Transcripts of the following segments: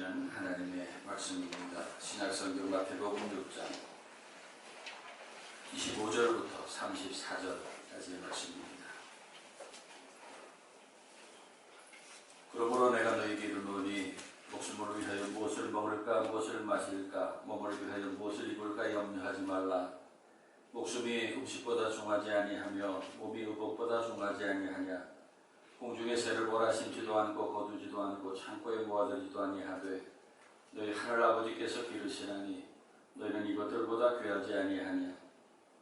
주시는 하나님의 말씀입니다. 신약성경 마태복음 6장 25절부터 34절까지의 말씀입니다. 그러므로 내가 너희에게 이르노니 목숨을 위하여 무엇을 먹을까 무엇을 마실까 몸을 위하여 무엇을 입을까 염려하지 말라. 목숨이 음식보다 중하지 아니하며 몸이 의복보다 중하지 아니하냐. 공중의 새를 보라. 심지도 않고 거두지도 않고 창고에 모아두지도 아니하되 너희 하늘 아버지께서 기르시나니 너희는 이것들보다 귀하지 아니하냐.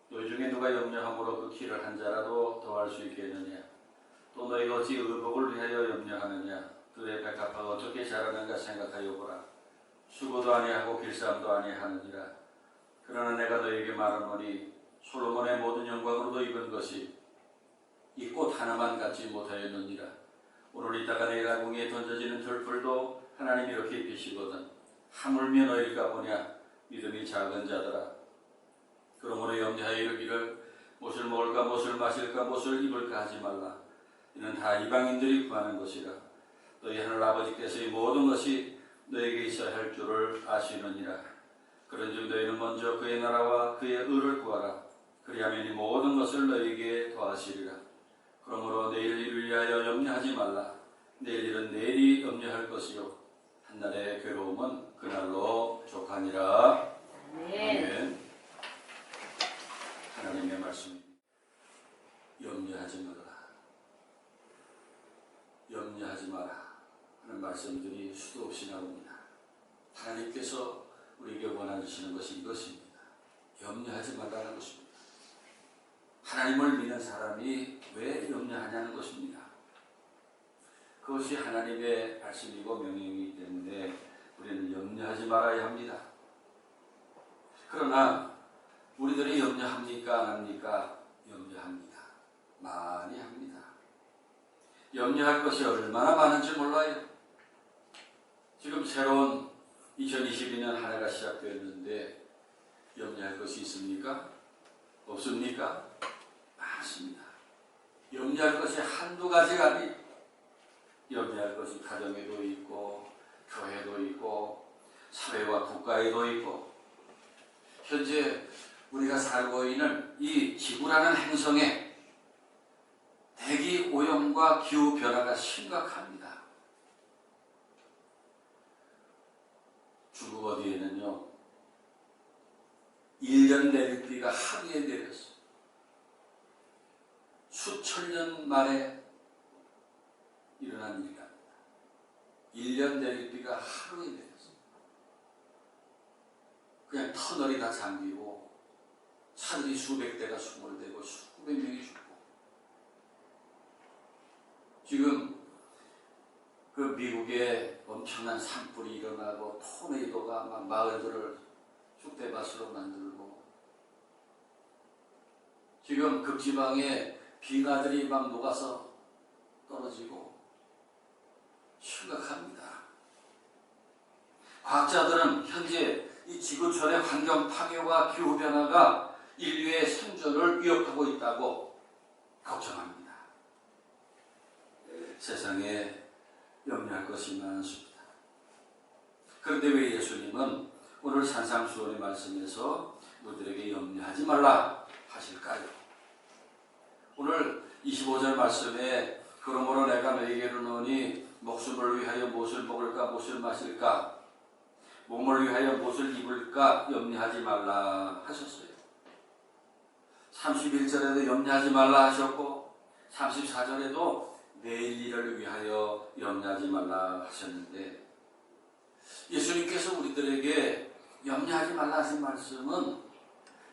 너희 중에 누가 염려함으로 그 키를 한 자라도 더할 수 있겠느냐. 또 너희가 어찌 의복을 위하여 염려하느냐. 그의 백합화가 어떻게 자라는가 생각하여 보라. 수고도 아니하고 길쌈도 아니하느니라. 그러나 내가 너희에게 말하노니 솔로몬의 모든 영광으로도 입은 것이 이 꽃 하나만 갖지 못하였느니라. 오늘 있다가 내일 아궁이에 던져지는 들풀도 하나님이 이렇게 입히시거든 하물며 너희가 보냐. 믿음이 작은 자들아. 그러므로 염려하여 이르기를 무엇을 먹을까 무엇을 마실까 무엇을 입을까 하지 말라. 이는 다 이방인들이 구하는 것이라. 너희 하늘 아버지께서 이 모든 것이 너에게 있어야 할 줄을 아시느니라. 그런즉 너희는 먼저 그의 나라와 그의 의를 구하라. 그리하면 이 모든 것을 너희에게 더하시리라. 그러므로 내일 일을 위하여 염려하지 말라. 내일 일은 내일이 염려할 것이요 한날의 괴로움은 그날로 족하니라. 아멘. 하나님의 말씀입니다. 염려하지 말라. 염려하지 마라 하는 말씀들이 수도 없이 나옵니다. 하나님께서 우리에게 원하시는 것이 이것입니다. 염려하지 말라는 것입니다. 하나님을 믿는 사람이 왜 염려하냐는 것입니다. 그것이 하나님의 말씀이고 명령이기 때문에 우리는 염려하지 말아야 합니다. 그러나 우리들이 염려합니까 안 합니까? 염려합니다. 많이 합니다. 염려할 것이 얼마나 많은지 몰라요. 지금 새로운 2022년 한 해가 시작되었는데 염려할 것이 있습니까? 없습니까? 많습니다. 염려할 것이 한두 가지가 아니. 염려할 것이 가정에도 있고 교회도 있고 사회와 국가에도 있고 현재 우리가 살고 있는 이 지구라는 행성에 대기 오염과 기후 변화가 심각합니다. 중국 어디에는요 1년 내릴 비가 하루에 내렸어. 수천 년 만에 일어난 일입니다. 1년 내릴 비가 하루에 내렸어. 그냥 터널이 다 잠기고 차들이 수백 대가 수몰되고 수백 명이 죽고. 지금 그 미국에 엄청난 산불이 일어나고 토네이도가 막 마을들을 쑥대밭으로 만들고 지금 극지방에 빙하들이 막 녹아서 떨어지고 심각합니다. 과학자들은 현재 이 지구촌의 환경 파괴와 기후변화가 인류의 생존을 위협하고 있다고 걱정합니다. 세상에 염려할 것이 많습니다. 그런데 왜 예수님은 오늘 산상수훈의 말씀에서 우리들에게 염려하지 말라 하실까요? 오늘 25절 말씀에 그러므로 내가 너희에게 이르노니 목숨을 위하여 무엇을 먹을까 무엇을 마실까 몸을 위하여 무엇을 입을까 염려하지 말라 하셨어요. 31절에도 염려하지 말라 하셨고 34절에도 내일 일을 위하여 염려하지 말라 하셨는데 예수님께서 우리들에게 염려하지 말라 하신 말씀은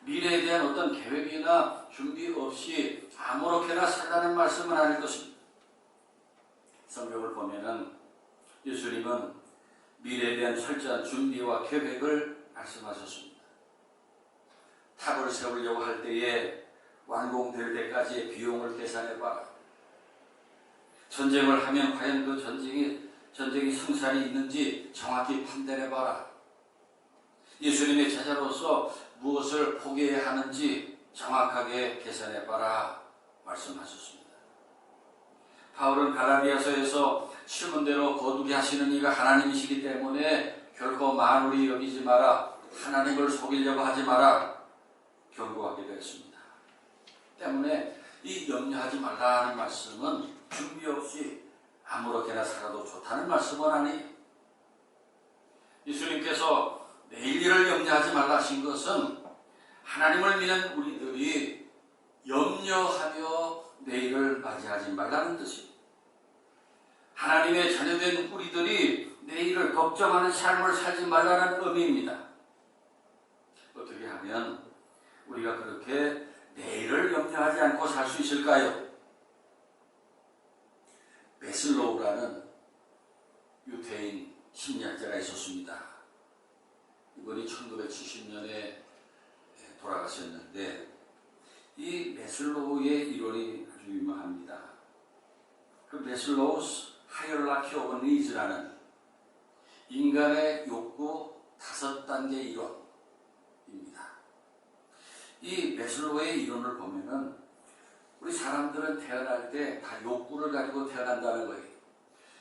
미래에 대한 어떤 계획이나 준비 없이 아무렇게나 살라는 말씀은 아닐 것입니다. 성경을 보면은 예수님은 미래에 대한 철저한 준비와 계획을 말씀하셨습니다. 탑을 세우려고 할 때에 완공될 때까지의 비용을 계산해봐라. 전쟁을 하면 과연 그 전쟁이 성산이 있는지 정확히 판단해봐라. 예수님의 제자로서 무엇을 포기해야 하는지 정확하게 계산해봐라 말씀하셨습니다. 바울은 갈라디아서에서 심은 대로 거두게 하시는 이가 하나님이시기 때문에 결코 만울이 여기지 마라, 하나님을 속이려고 하지 마라 경고하게 되었습니다. 때문에 이 염려하지 말라는 말씀은 준비 없이 아무렇게나 살아도 좋다는 말씀은 아니에요. 예수님께서 내일 일을 염려하지 말라 하신 것은 하나님을 믿는 우리들이 염려하며 내일을 맞이하지 말라는 뜻입니다. 하나님의 자녀된 우리들이 내일을 걱정하는 삶을 살지 말라는 의미입니다. 어떻게 하면 우리가 그렇게 내일을 염려하지 않고 살 수 있을까요? 메슬로우라는 유태인 심리학자가 있었습니다. 이분이 1970년에 돌아가셨는데 이 메슬로우의 이론이 아주 유명합니다. 그 메슬로우's 하이어라키 오브 니즈라는 인간의 욕구 5단계 이론입니다. 이 메슬로우의 이론을 보면은 우리 사람들은 태어날 때 다 욕구를 가지고 태어난다는 거예요.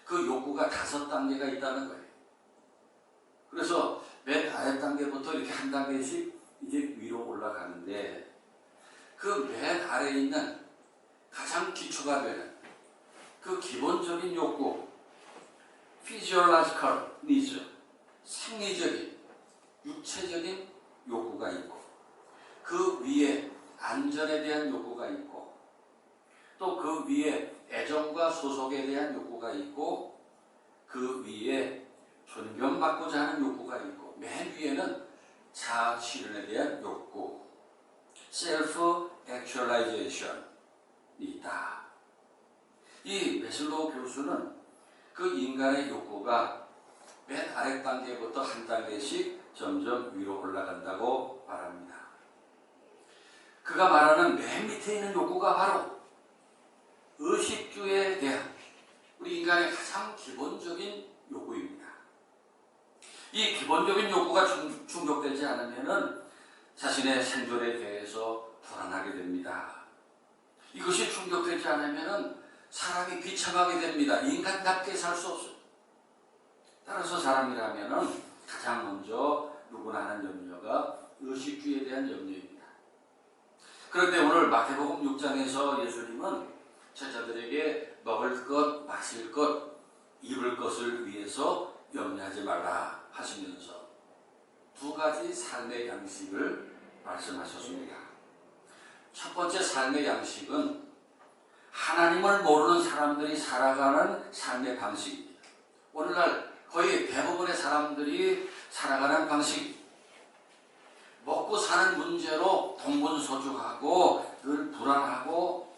그 욕구가 5단계가 있다는 거예요. 그래서 맨 아래 단계부터 이렇게 한 단계씩 이제 위로 올라가는데 그 맨 아래에 있는 가장 기초가 되는 그 기본적인 욕구, physiological needs, 생리적인, 육체적인 욕구가 있고 그 위에 안전에 대한 욕구가 있고 또 그 위에 애정과 소속에 대한 욕구가 있고 그 위에 존경받고자 하는 욕구가 있고 맨 위에는 자아 실현에 대한 욕구, self-actualization이 있다. 이 메슬로우 교수는 그 인간의 욕구가 맨 아래 단계부터 한 단계씩 점점 위로 올라간다고 말합니다. 그가 말하는 맨 밑에 있는 욕구가 바로 의식주에 대한 우리 인간의 가장 기본적인 욕구입니다. 이 기본적인 욕구가 충족되지 않으면 자신의 생존에 대해서 불안하게 됩니다. 이것이 충족되지 않으면 사람이 비참하게 됩니다. 인간답게 살 수 없어요. 따라서 사람이라면 가장 먼저 누구나 하는 염려가 의식주에 대한 염려입니다. 그런데 오늘 마태복음 6장에서 예수님은 제자들에게 먹을 것, 마실 것, 입을 것을 위해서 염려하지 말라 하시면서 2가지 삶의 양식을 말씀하셨습니다. 첫 번째 삶의 양식은 하나님을 모르는 사람들이 살아가는 삶의 방식입니다. 오늘날 거의 대부분의 사람들이 살아가는 방식입니다. 먹고 사는 문제로 동분서주하고 늘 불안하고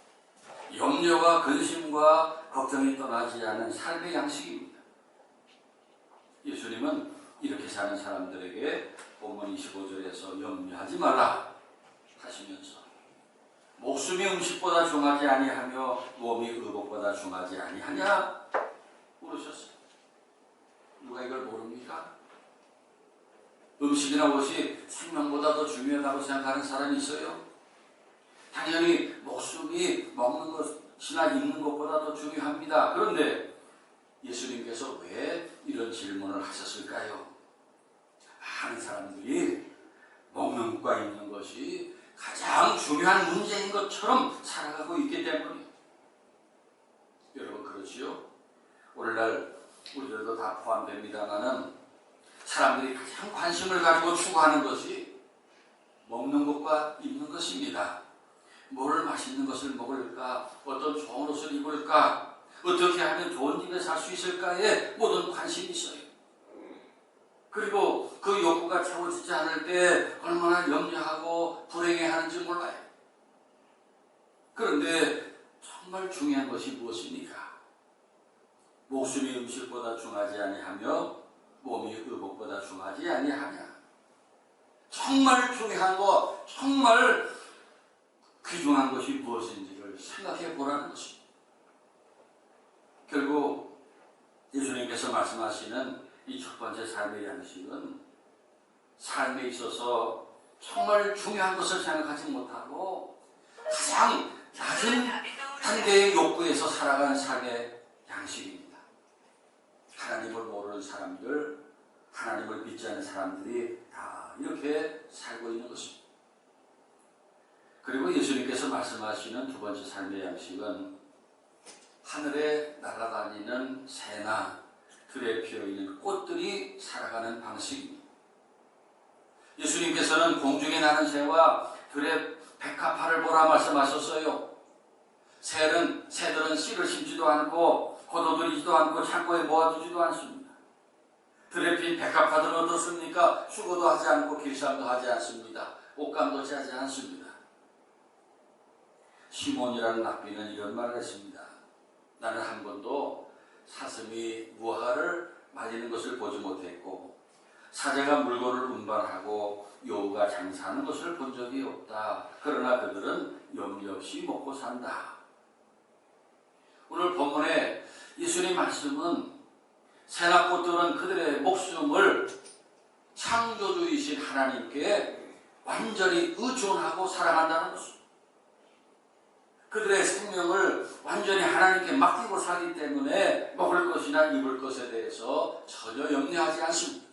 염려와 근심과 걱정이 떠나지 않은 삶의 양식입니다. 예수님은 이렇게 사는 사람들에게 본문 25절에서 염려하지 말라 하시면서 목숨이 음식보다 중하지 아니하며 몸이 의복보다 중하지 아니하냐 물으셨어요. 누가 이걸 모릅니까? 음식이나 옷이 생명보다 더 중요하다고 생각하는 사람이 있어요? 당연히 목숨이 먹는 것이나 입는 것보다 더 중요합니다. 그런데 예수님께서 왜 이런 질문을 하셨을까요? 많은 사람들이 먹는 것과 입는 것이 가장 중요한 문제인 것처럼 살아가고 있기 때문이에요. 여러분 그렇지요? 오늘날 우리들도 다 포함됩니다만은 사람들이 가장 관심을 가지고 추구하는 것이 먹는 것과 입는 것입니다. 뭘 맛있는 것을 먹을까? 어떤 좋은 옷을 입을까? 어떻게 하면 좋은 집에 살 수 있을까에 모든 관심이 있어요. 그리고 그 욕구가 채워지지 않을 때 얼마나 염려하고 불행해하는지 몰라요. 그런데 정말 중요한 것이 무엇입니까? 목숨이 음식보다 중하지 아니하며 몸이 의복보다 중하지 아니하냐. 정말 중요한 것, 정말 귀중한 것이 무엇인지를 생각해 보라는 것입니다. 결국 예수님께서 말씀하시는 이 첫 번째 삶의 양식은 삶에 있어서 정말 중요한 것을 생각하지 못하고 가장 낮은 단계의 욕구에서 살아가는 삶의 양식입니다. 하나님을 모르는 사람들, 하나님을 믿지 않는 사람들이 다 이렇게 살고 있는 것입니다. 그리고 예수님께서 말씀하시는 두 번째 삶의 양식은 하늘에 날아다니는 새나 들에 피어있는 꽃들이 살아가는 방식입니다. 예수님께서는 공중에 나는 새와 들에 백합화를 보라 말씀하셨어요. 새들은 씨를 심지도 않고 거둬들이지도 않고 창고에 모아두지도 않습니다. 들에 핀 백합화들은 어떻습니까? 수고도 하지 않고 길쌈도 하지 않습니다. 옷감도 짜지 않습니다. 시몬이라는 랍비는 이런 말을 했습니다. 나는 한 번도 사슴이 무화과를 말리는 것을 보지 못했고 사자가 물건을 운반하고 여우가 장사하는 것을 본 적이 없다. 그러나 그들은 염려 없이 먹고 산다. 오늘 본문에 예수님 말씀은 새나 꽃들은 그들의 목숨을 창조주이신 하나님께 완전히 의존하고 살아간다는 것입니다. 그들의 생명을 완전히 하나님께 맡기고 살기 때문에 먹을 것이나 입을 것에 대해서 전혀 염려하지 않습니다.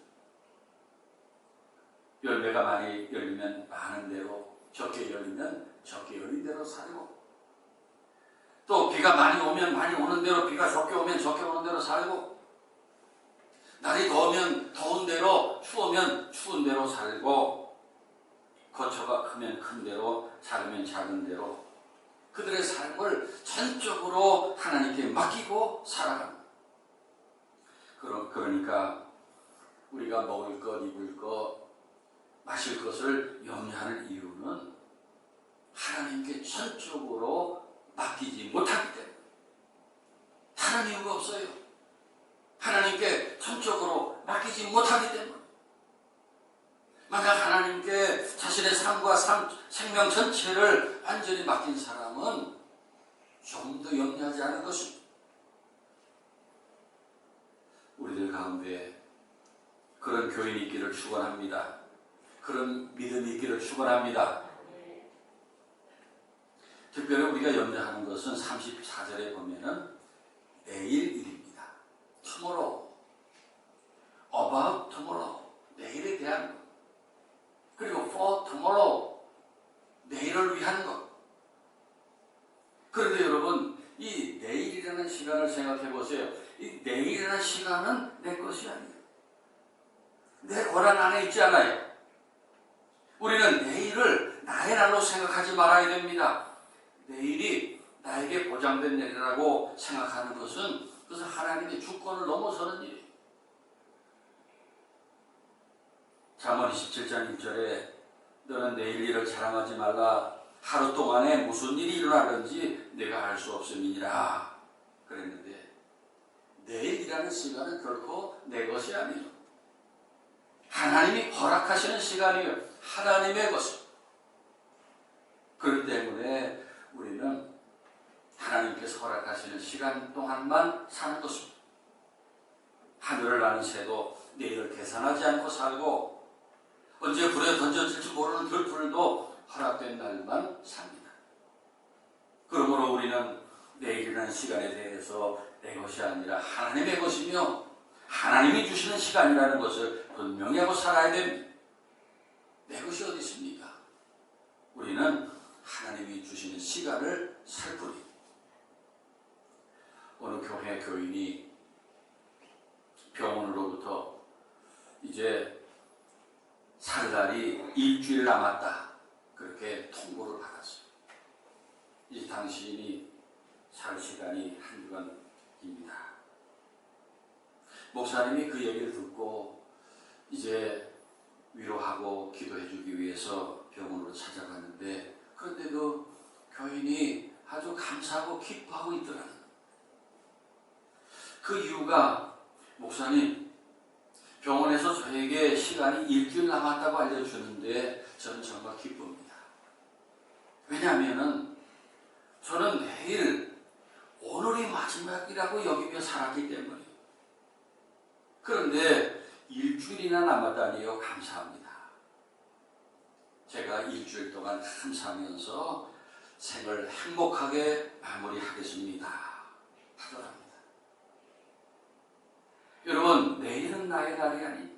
열매가 많이 열리면 많은 대로, 적게 열리면 적게 열린 대로 살고, 또 비가 많이 오면 많이 오는 대로, 비가 적게 오면 적게 오는 대로 살고, 날이 더우면 더운 대로, 추우면 추운 대로 살고, 거처가 크면 큰 대로, 작으면 작은 대로 그들의 삶을 전적으로 하나님께 맡기고 살아갑니다. 그러니까 우리가 먹을 것, 입을 것, 마실 것을 염려하는 이유는 하나님께 전적으로 맡기지 못하기 때문에. 다른 이유가 없어요. 하나님께 전적으로 맡기지 못하기 때문에. 만약 하나님께 자신의 삶과 생명 전체를 완전히 맡긴 사람은 좀 더 염려하지 않은 것입니다. 우리들 가운데 그런 교인이 있기를 축원합니다. 그런 믿음이 있기를 축원합니다. 특별히 우리가 염려하는 것은 34절에 보면은 내일 일입니다. tomorrow, about tomorrow, 내일에 대한 것. 그리고 for tomorrow, 내일을 위한 것. 그런데 여러분, 이 내일이라는 시간을 생각해 보세요. 이 내일이라는 시간은 내 것이 아니에요. 내 권한 안에 있지 않아요. 우리는 내일을 나의 날로 생각하지 말아야 됩니다. 내일이 나에게 보장된 내일이라고 생각하는 것은 그것은 하나님의 주권을 넘어서는 일이에요. 잠언 27장 1절에 너는 내일 일을 자랑하지 말라. 하루 동안에 무슨 일이 일어나는지 내가 알 수 없음이니라 그랬는데, 내일이라는 시간은 결코 내 것이 아니에요. 하나님이 허락하시는 시간이에요. 하나님의 것입니다. 그렇기 때문에 우리는 하나님께서 허락하시는 시간 동안만 사는 것입니다. 하늘을 나는 새도 내일을 계산하지 않고 살고, 언제 불에 던져질지 모르는 들풀도 허락된 날만 삽니다. 그러므로 우리는 내일이라는 시간에 대해서 내 것이 아니라 하나님의 것이며 하나님이 주시는 시간이라는 것을 분명히 하고 살아야 됩니다. 내 것이 어디 있습니까? 우리는 하나님이 주시는 시간을 살 뿐입니다. 어느 교회 교인이 병원으로부터 이제 살 날이 일주일 남았다, 그렇게 통보를 받았어요. 이 당신이 살 시간이 한 주간입니다. 목사님이 그 얘기를 듣고 이제 위로하고 기도해 주기 위해서 병원으로 찾아갔는데, 그런데 그 교인이 아주 감사하고 기뻐하고 있더라고요. 그 이유가, 목사님, 병원에서 저에게 시간이 일주일 남았다고 알려주는데 저는 정말 기쁩니다. 왜냐하면 저는 내일 오늘이 마지막이라고 여기며 살았기 때문에. 그런데 일주일이나 남았다니요, 감사합니다. 제가 일주일 동안 감사하면서 생을 행복하게 마무리하겠습니다 하더랍니다. 나의 날이 아니.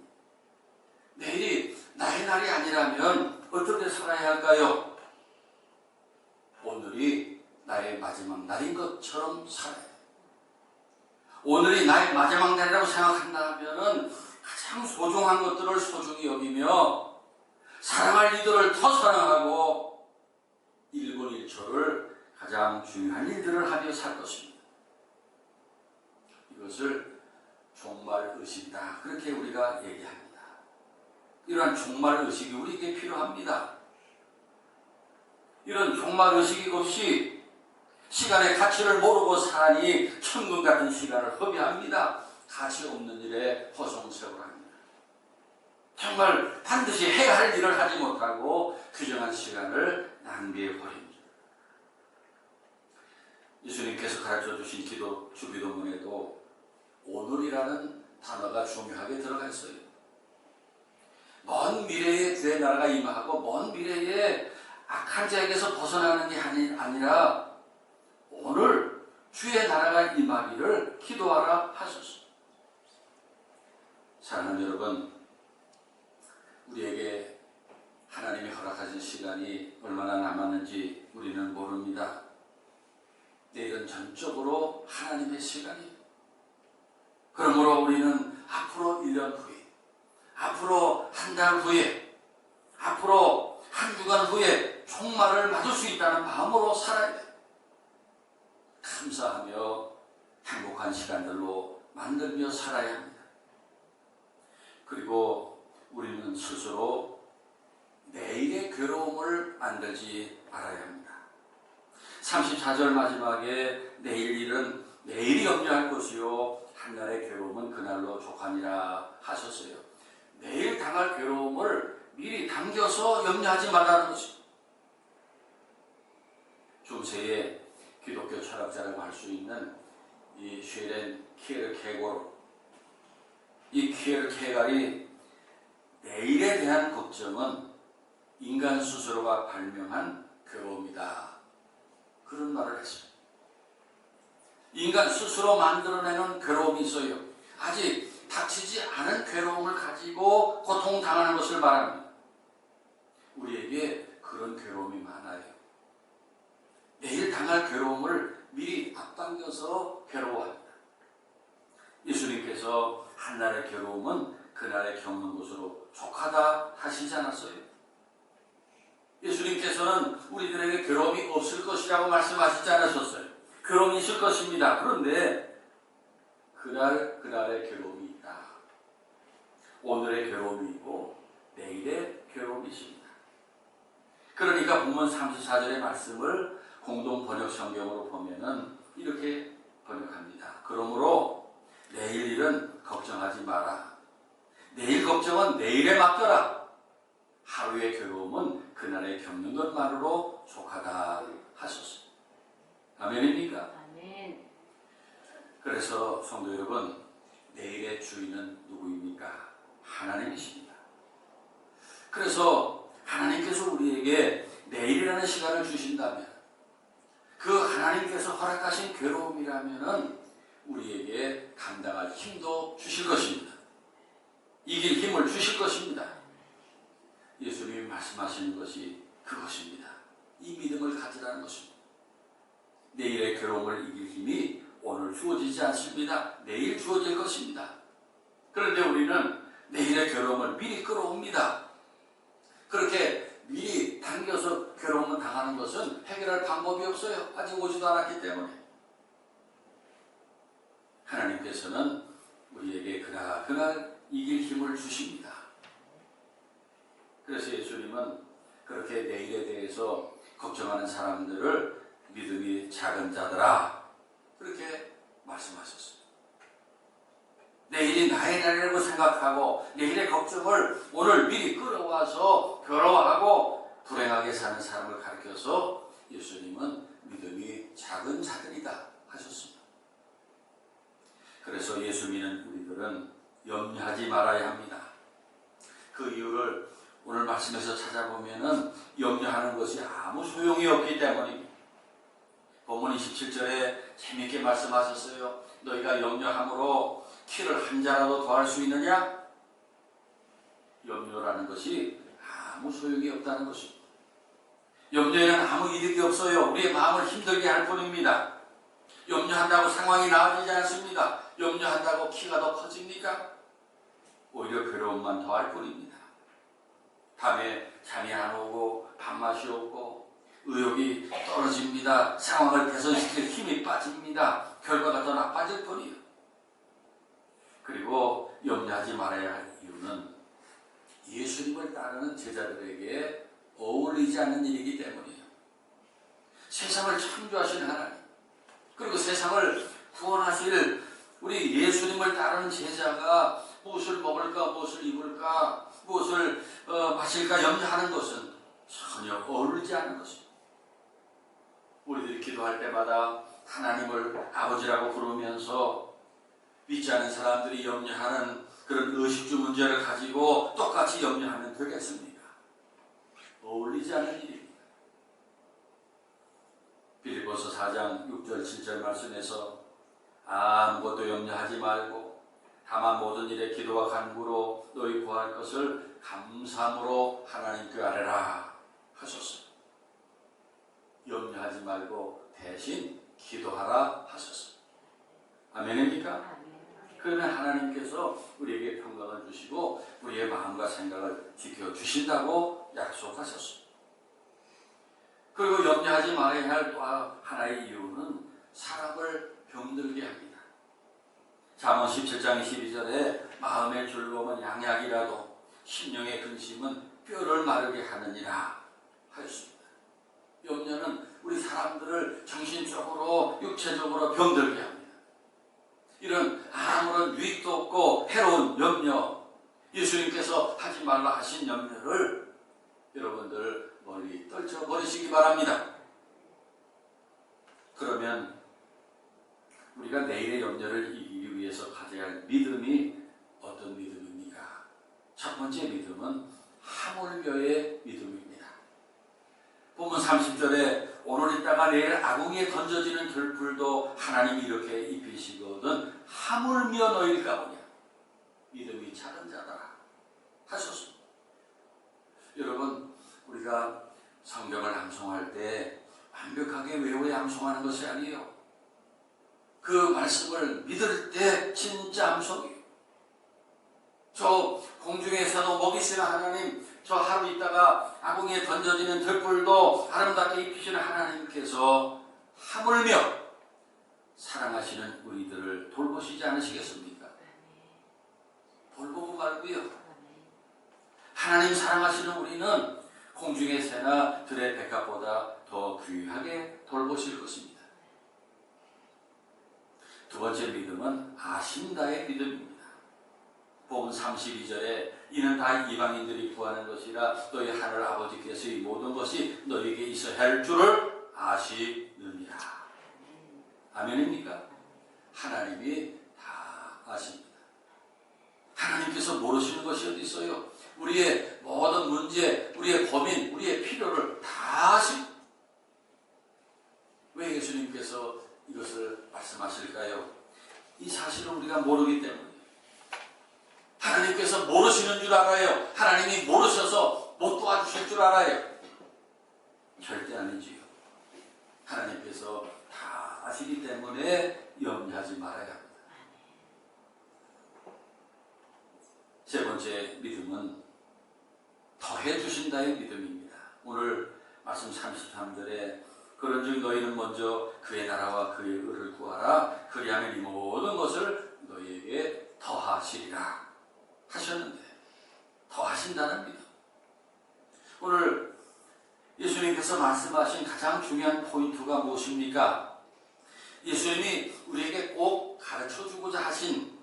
내일이 나의 날이 아니라면 어떻게 살아야 할까요? 오늘이 나의 마지막 날인 것처럼 살아야 돼. 오늘이 나의 마지막 날이라고 생각한다면 가장 소중한 것들을 소중히 여기며 사랑할 이들을 더 사랑하고 1분 1초를 가장 중요한 일들을 하며 살 것입니다. 이것을 종말의식이다, 그렇게 우리가 얘기합니다. 이러한 종말의식이 우리에게 필요합니다. 이런 종말의식이 없이 시간의 가치를 모르고 사니 천국 같은 시간을 허비합니다. 가치 없는 일에 허송세월합니다. 정말 반드시 해야 할 일을 하지 못하고 규정한 시간을 낭비해 버립니다. 예수님께서 가르쳐 주신 주기도문에도 오늘이라는 단어가 중요하게 들어가 있어요. 먼 미래에 주의 나라가 임하고 먼 미래에 악한 자에게서 벗어나는 게 아니라 오늘 주의 나라가 임하기를 기도하라 하소서. 사랑하는 여러분, 우리에게 하나님이 허락하신 시간이 얼마나 남았는지 우리는 모릅니다. 내일은 전적으로 하나님의 시간이에요. 그러므로 우리는 앞으로 1년 후에, 앞으로 한 달 후에, 앞으로 한 주간 후에 종말을 맞을 수 있다는 마음으로 살아야 돼요. 감사하며 행복한 시간들로 만들며 살아야 합니다. 그리고 우리는 스스로 내일의 괴로움을 만들지 말아야 합니다. 34절 마지막에 내일 일은 내일이 염려할 것이요 한날의 괴로움은 그날로 족하니라 하셨어요. 내일 당할 괴로움을 미리 당겨서 염려하지 말라는 것입니다. 중세의 기독교 철학자라고 할 수 있는 이 쉐렌 키에르케고르, 이 키에르케가리 내일에 대한 걱정은 인간 스스로가 발명한 괴로움이다, 그런 말을 했습니다. 인간 스스로 만들어내는 괴로움이 있어요. 아직 닥치지 않은 괴로움을 가지고 고통당하는 것을 말합니다. 우리에게 그런 괴로움이 많아요. 내일 당할 괴로움을 미리 앞당겨서 괴로워합니다. 예수님께서 한날의 괴로움은 그날에 겪는 것으로 족하다 하시지 않았어요? 예수님께서는 우리들에게 괴로움이 없을 것이라고 말씀하시지 않으셨어요? 괴로움이 있을 것입니다. 그런데 그날의 괴로움이 있다. 오늘의 괴로움이 있고 내일의 괴로움이 있습니다. 그러니까 본문 34절의 말씀을 공동 번역 성경으로 보면은 이렇게 번역합니다. 그러므로 내일 일은 걱정하지 마라. 내일 걱정은 내일에 맡겨라. 하루의 괴로움은 그날에 겪는 것만으로 족하다 하셨습니다. 아멘입니까? 아멘. 그래서 성도 여러분, 내일의 주인은 누구입니까? 하나님이십니다. 그래서 하나님께서 우리에게 내일이라는 시간을 주신다면, 그 하나님께서 허락하신 괴로움이라면 우리에게 감당할 힘도 주실 것입니다. 이길 힘을 주실 것입니다. 예수님이 말씀하시는 것이 그것입니다. 이 믿음을 가지라는 것입니다. 내일의 괴로움을 이길 힘이 오늘 주어지지 않습니다. 내일 주어질 것입니다. 그런데 우리는 내일의 괴로움을 미리 끌어옵니다. 그렇게 미리 당겨서 괴로움을 당하는 것은 해결할 방법이 없어요. 아직 오지도 않았기 때문에. 하나님께서는 우리에게 그날 이길 힘을 주십니다. 그래서 예수님은 그렇게 내일에 대해서 걱정하는 사람들을 믿음이 작은 자들아, 그렇게 말씀하셨습니다. 내일이 나의 날이라고 생각하고 내일의 걱정을 오늘 미리 끌어와서 괴로워하고 불행하게 사는 사람을 가르쳐서 예수님은 믿음이 작은 자들이다 하셨습니다. 그래서 예수 믿는 우리들은 염려하지 말아야 합니다. 그 이유를 오늘 말씀에서 찾아보면은 염려하는 것이 아무 소용이 없기 때문입니다. 본문 27절에 재미있게 말씀하셨어요. 너희가 염려함으로 키를 한 자라도 더할 수 있느냐? 염려라는 것이 아무 소용이 없다는 것입니다. 염려에는 아무 이득이 없어요. 우리의 마음을 힘들게 할 뿐입니다. 염려한다고 상황이 나아지지 않습니다. 염려한다고 키가 더 커집니까? 오히려 괴로움만 더할 뿐입니다. 밤에 잠이 안 오고 밥맛이 없고 의욕이 떨어집니다. 상황을 개선시킬 힘이 빠집니다. 결과가 더 나빠질 뿐이에요. 그리고 염려하지 말아야 할 이유는 예수님을 따르는 제자들에게 어울리지 않는 일이기 때문이에요. 세상을 창조하신 하나님, 그리고 세상을 구원하실 우리 예수님을 따르는 제자가 무엇을 먹을까, 무엇을 입을까, 무엇을 마실까 염려하는 것은 전혀 어울리지 않는 것입니다. 우리들이 기도할 때마다 하나님을 아버지라고 부르면서 믿지 않은 사람들이 염려하는 그런 의식주 문제를 가지고 똑같이 염려하면 되겠습니까? 어울리지 않는 일입니다. 빌립보서 4장 6절 7절 말씀에서 아무것도 염려하지 말고 다만 모든 일에 기도와 간구로 너희 구할 것을 감사함으로 하나님께 아뢰라 하셨어요. 염려하지 말고 대신 기도하라 하셨어요. 아멘입니까? 그러면 하나님께서 우리에게 평강을 주시고 우리의 마음과 생각을 지켜주신다고 약속하셨습니다. 그리고 염려하지 말아야 할 또 하나의 이유는 사람을 병들게 합니다. 잠언 17장 22절에 마음의 즐거움은 양약이라도 심령의 근심은 뼈를 마르게 하느니라 하였습니다. 염려는 우리 사람들을 정신적으로 육체적으로 병들게 합니다. 이런 아무런 유익도 없고 해로운 염려, 예수님께서 하지 말라 하신 염려를 여러분들 멀리 떨쳐버리시기 바랍니다. 그러면 우리가 내일의 염려를 이기기 위해서 가져야 할 믿음이 어떤 믿음입니까? 첫 번째 믿음은 하물며의 믿음입니다. 본문 30절에 오늘 있다가 내일 아궁이에 던져지는 들풀도 하나님이 이렇게 입히시거든 하물며 너희를 가보냐 믿음이 작은 자다 하셨습니다. 여러분, 우리가 성경을 낭송할 때 완벽하게 외워 암송하는 것이 아니에요. 그 말씀을 믿을 때 진짜 암송이에요. 저 공중에서도 먹이시는 하나님, 저 하루 있다가 아궁이에 던져지는 들풀도 아름답게 입히시는 하나님께서 하물며 사랑하시는 우리들을 돌보시지 않으시겠습니까? 돌보고 말고요. 하나님 사랑하시는 우리는 공중의 새나 들의 백합보다 더 귀하게 돌보실 것입니다. 두 번째 믿음은 아신다의 믿음입니다. 본문 32절에 이는 다 이방인들이 구하는 것이라 너희 하늘 아버지께서 이 모든 것이 너희에게 있어야 할 줄을 아시느니라. 아멘입니까? 하나님이 다 아십니다. 하나님께서 모르시는 것이 어디 있어요? 우리의 모든 문제, 우리의 고민, 우리의 필요를 다 아십니다. 왜 예수님께서 이것을 말씀하실까요? 이 사실을 우리가 모르기 때문에. 하나님께서 모르시는 줄 알아요? 하나님이 모르셔서 못 도와주실 줄 알아요? 절대 아니지요. 하나님께서 다 아시기 때문에 염려하지 말아야 합니다. 세 번째 믿음은 더해 주신다의 믿음입니다. 오늘 말씀 33절에 그런즉 너희는 먼저 그의 나라와 그의 의를 구하라. 그리하면 이 모든 것을 너희에게 더하시리라 하셨는데 더하신다는 믿음. 오늘 예수님께서 말씀하신 가장 중요한 포인트가 무엇입니까? 예수님이 우리에게 꼭 가르쳐주고자 하신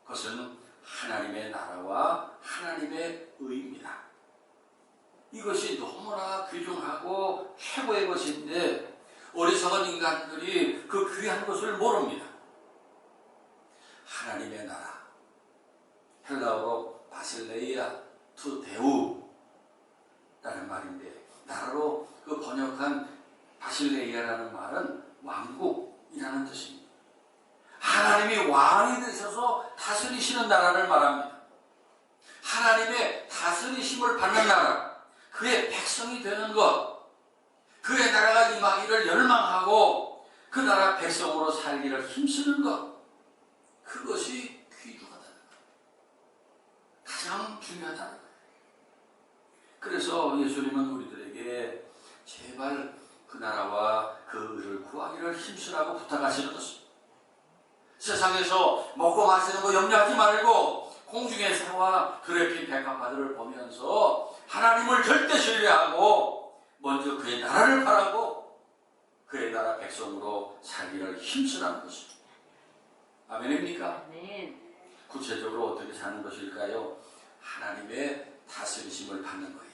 것은 하나님의 나라와 하나님의 의입니다. 이것이 너무나 귀중하고 최고의 것인데 어리석은 인간들이 그 귀한 것을 모릅니다. 하나님의 나라, 헬라어로 바실레이아 투 데우 라는 말인데 나라로 그 번역한 바실레이아라는 말은 왕국이라는 뜻입니다. 하나님이 왕이 되셔서 다스리시는 나라를 말합니다. 하나님의 다스리심을 받는 나라, 그의 백성이 되는 것, 그의 나라가 임하기를 열망하고 그 나라 백성으로 살기를 힘쓰는 것, 그것이 귀중하다는 거예요. 가장 중요하다는 거예요. 그래서 예수님은 우리들에게 제발 그 나라와 그 의를 구하기를 힘쓰라고 부탁하시는 것입니다. 세상에서 먹고 마시는 거 염려하지 말고 공중의 새와 들에 핀 백합화들을 보면서 하나님을 절대 신뢰하고 먼저 그의 나라를 바라고 그의 나라 백성으로 살기를 힘쓰라는 것입니다. 아멘입니까? 아멘. 구체적으로 어떻게 사는 것일까요? 하나님의 다스리심을 받는 거예요.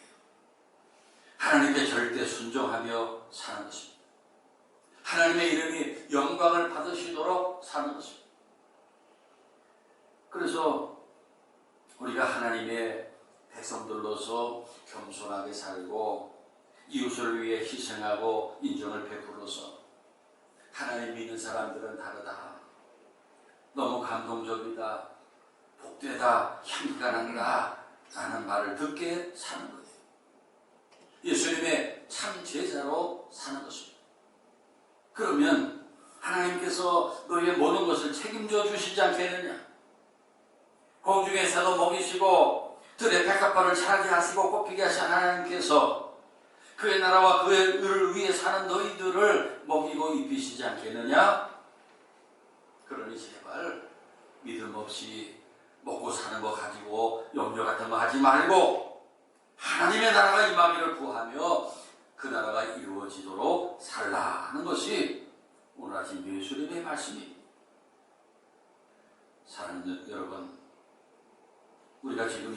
하나님께 절대 순종하며 사는 것입니다. 하나님의 이름이 영광을 받으시도록 사는 것입니다. 그래서 우리가 하나님의 백성들로서 겸손하게 살고 이웃을 위해 희생하고 인정을 베풀어서 하나님 믿는 사람들은 다르다, 너무 감동적이다, 복되다, 향기가 난다 라는 말을 듣게 사는 거예요. 예수님의 참 제자로 사는 것입니다. 그러면 하나님께서 너희의 모든 것을 책임져 주시지 않겠느냐? 공중의 새도 먹이시고 들의 백합화를 자라게 하시고 꽃피게 하신 하나님께서 그의 나라와 그의 의를 위해 사는 너희들을 먹이고 입히시지 않겠느냐? 그러니 제발 믿음 없이 먹고 사는 거 가지고 염려 같은 거 하지 말고 하나님의 나라가 임하기를 구하며 그 나라가 이루어지도록 살라는 것이 오늘 아침 예수님의 말씀입니다. 사랑하는 여러분, 우리가 지금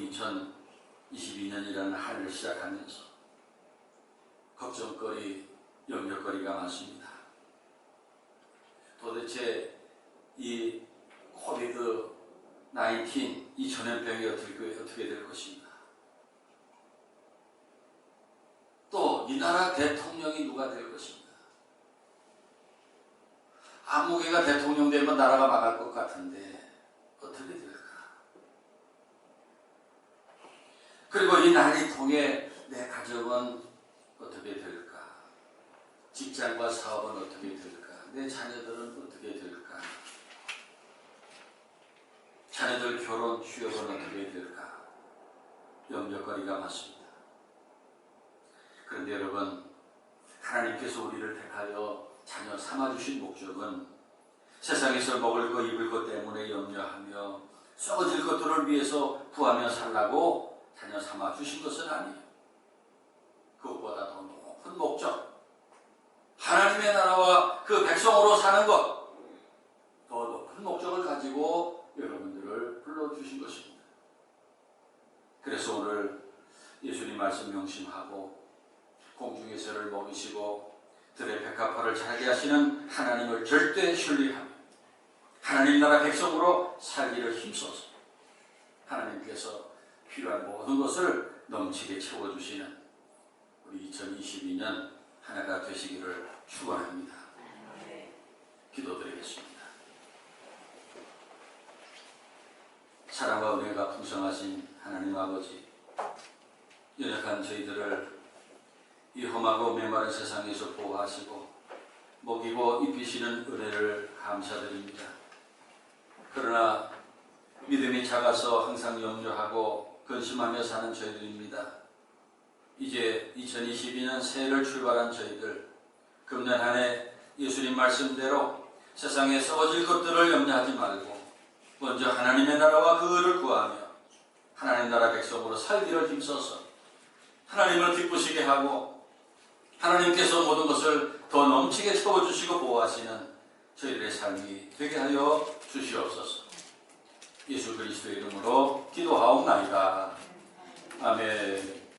2022년이라는 한 해를 시작하면서 걱정거리, 염려거리가 많습니다. 도대체 이 코비드-19 이 전염병이 어떻게 될 것인가? 또 이 나라 대통령이 누가 될 것인가? 아무개가 대통령 되면 나라가 망할 것 같은데 어떻게 될까? 그리고 이 날이 통해 내 가정은 어떻게 될까? 직장과 사업은 어떻게 될까? 내 자녀들은 어떻게 될까? 자녀들 결혼, 취업은 어떻게 될까? 염려거리가 많습니다. 그런데 여러분, 하나님께서 우리를 택하여 자녀 삼아주신 목적은 세상에서 먹을 것, 입을 것 때문에 염려하며 썩어질 것들을 위해서 구하며 살라고 자녀 삼아주신 것은 아니에요. 그것보다 더 높은 목적, 하나님의 나라와 그 백성으로 사는 것, 더 높은 목적을 가지고 여러분들을 불러주신 것입니다. 그래서 오늘 예수님 말씀 명심하고 공중의 새를 먹이시고 들의 백합화를 자라게 하시는 하나님을 절대 신뢰하며 하나님 나라 백성으로 살기를 힘써서 하나님께서 필요한 모든 것을 넘치게 채워주시는 우리 2022년 한 해가 되시기를 축원합니다. 기도드리겠습니다. 사랑과 은혜가 풍성하신 하나님 아버지, 연약한 저희들을 이 험하고 메마른 세상에서 보호하시고 먹이고 입히시는 은혜를 감사드립니다. 그러나 믿음이 작아서 항상 염려하고 근심하며 사는 저희들입니다. 이제 2022년 새해를 출발한 저희들, 금년 한 해 예수님 말씀대로 세상에 썩어질 것들을 염려하지 말고 먼저 하나님의 나라와 그 의를 구하며 하나님 나라 백성으로 살기를 힘써서 하나님을 기쁘시게 하고 하나님께서 모든 것을 더 넘치게 채워주시고 보호하시는 저희들의 삶이 되게 하여 주시옵소서. 예수 그리스도의 이름으로 기도하옵나이다. 아멘.